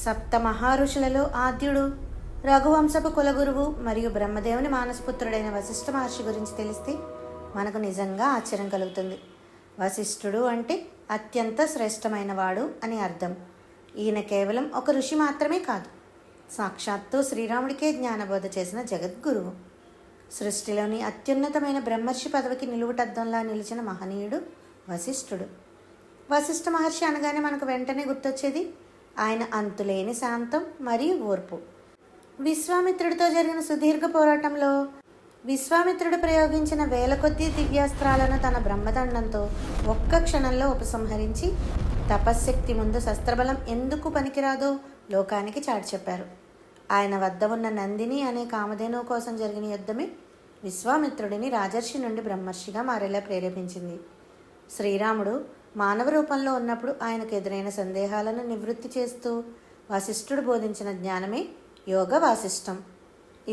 సప్త మహారుషులలో ఆద్యుడు, రఘువంశపు కులగురువు మరియు బ్రహ్మదేవుని మానసపుత్రుడైన వశిష్ఠ మహర్షి గురించి తెలిస్తే మనకు నిజంగా ఆశ్చర్యం కలుగుతుంది. వశిష్ఠుడు అంటే అత్యంత శ్రేష్టమైన వాడు అని అర్థం. ఈయన కేవలం ఒక ఋషి మాత్రమే కాదు, సాక్షాత్తు శ్రీరాముడికే జ్ఞానబోధ చేసిన జగద్గురువు. సృష్టిలోని అత్యున్నతమైన బ్రహ్మర్షి పదవికి నిలువుటద్దంలా నిలిచిన మహనీయుడు వశిష్ఠుడు. వశిష్ఠ మహర్షి అనగానే మనకు వెంటనే గుర్తొచ్చేది ఆయన అంతులేని శాంతం మరియు ఓర్పు. విశ్వామిత్రుడితో జరిగిన సుదీర్ఘ పోరాటంలో విశ్వామిత్రుడు ప్రయోగించిన వేల కొద్దీ దివ్యాస్త్రాలను తన బ్రహ్మదండంతో ఒక్క క్షణంలో ఉపసంహరించి తపశ్శక్తి ముందు శస్త్రబలం ఎందుకు పనికిరాదో లోకానికి చాటి చెప్పారు. ఆయన వద్ద ఉన్న నందిని అనే కామధేనువు కోసం జరిగిన యుద్ధమే విశ్వామిత్రుడిని రాజర్షి నుండి బ్రహ్మర్షిగా మారేలా ప్రేరేపించింది. శ్రీరాముడు మానవ రూపంలో ఉన్నప్పుడు ఆయనకు ఎదురైన సందేహాలను నివృత్తి చేస్తూ వశిష్ఠుడు బోధించిన జ్ఞానమే యోగ వాసిష్టం.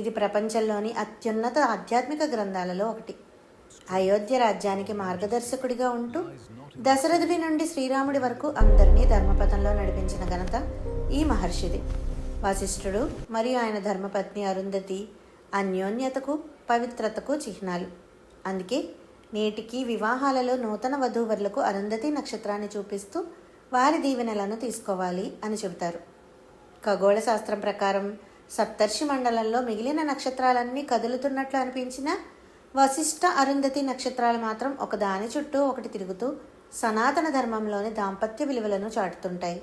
ఇది ప్రపంచంలోని అత్యున్నత ఆధ్యాత్మిక గ్రంథాలలో ఒకటి. అయోధ్య రాజ్యానికి మార్గదర్శకుడిగా ఉంటూ దశరథుడి నుండి శ్రీరాముడి వరకు అందరినీ ధర్మపథంలో నడిపించిన ఘనత ఈ మహర్షిది. వశిష్ఠుడు మరియు ఆయన ధర్మపత్ని అరుంధతి అన్యోన్యతకు పవిత్రతకు చిహ్నాలు. అందుకే నేటికి వివాహాలలో నూతన వధూవరులకు అరుంధతి నక్షత్రాన్ని చూపిస్తూ వారి దీవెనలను తీసుకోవాలి అని చెబుతారు. ఖగోళ శాస్త్రం ప్రకారం సప్తర్షి మండలంలో మిగిలిన నక్షత్రాలన్నీ కదులుతున్నట్లు అనిపించిన వశిష్ఠ అరుంధతి నక్షత్రాలు మాత్రం ఒకదాని చుట్టూ ఒకటి తిరుగుతూ సనాతన ధర్మంలోని దాంపత్య విలువలను చాటుతుంటాయి.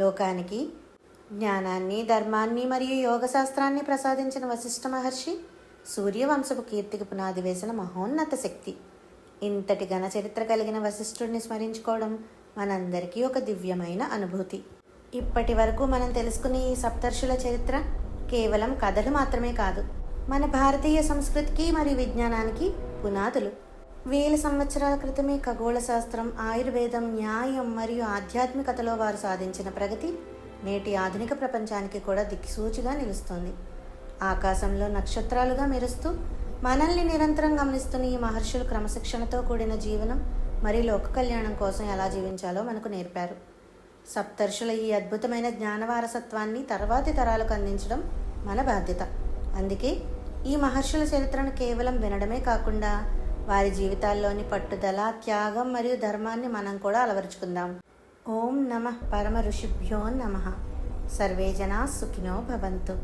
లోకానికి జ్ఞానాన్ని, ధర్మాన్ని మరియు యోగ శాస్త్రాన్ని ప్రసాదించిన వశిష్ఠ మహర్షి సూర్యవంశపు కీర్తికి పునాది వేసిన మహోన్నత శక్తి. ఇంతటి ఘన చరిత్ర కలిగిన వశిష్ఠుడిని స్మరించుకోవడం మనందరికీ ఒక దివ్యమైన అనుభూతి. ఇప్పటి వరకు మనం తెలుసుకునే ఈ సప్తర్షుల చరిత్ర కేవలం కథలు మాత్రమే కాదు, మన భారతీయ సంస్కృతికి మరియు విజ్ఞానానికి పునాదులు. వేల సంవత్సరాల క్రితమే ఖగోళ శాస్త్రం, ఆయుర్వేదం, న్యాయం మరియు ఆధ్యాత్మికతలో వారు సాధించిన ప్రగతి నేటి ఆధునిక ప్రపంచానికి కూడా దిక్సూచిగా నిలుస్తోంది. ఆకాశంలో నక్షత్రాలుగా మెరుస్తూ మనల్ని నిరంతరం గమనిస్తున్న ఈ మహర్షులు క్రమశిక్షణతో కూడిన జీవనం మరియు లోక కళ్యాణం కోసం ఎలా జీవించాలో మనకు నేర్పారు. సప్తర్షుల ఈ అద్భుతమైన జ్ఞాన వారసత్వాన్ని తర్వాతి తరాలకు అందించడం మన బాధ్యత. అందుకే ఈ మహర్షుల చరిత్రను కేవలం వినడమే కాకుండా వారి జీవితాల్లోని పట్టుదల, త్యాగం మరియు ధర్మాన్ని మనం కూడా అలవరుచుకుందాం. ఓం నమః పరమ ఋషిభ్యో నమః. సర్వే జనా సుఖినో భవంతు.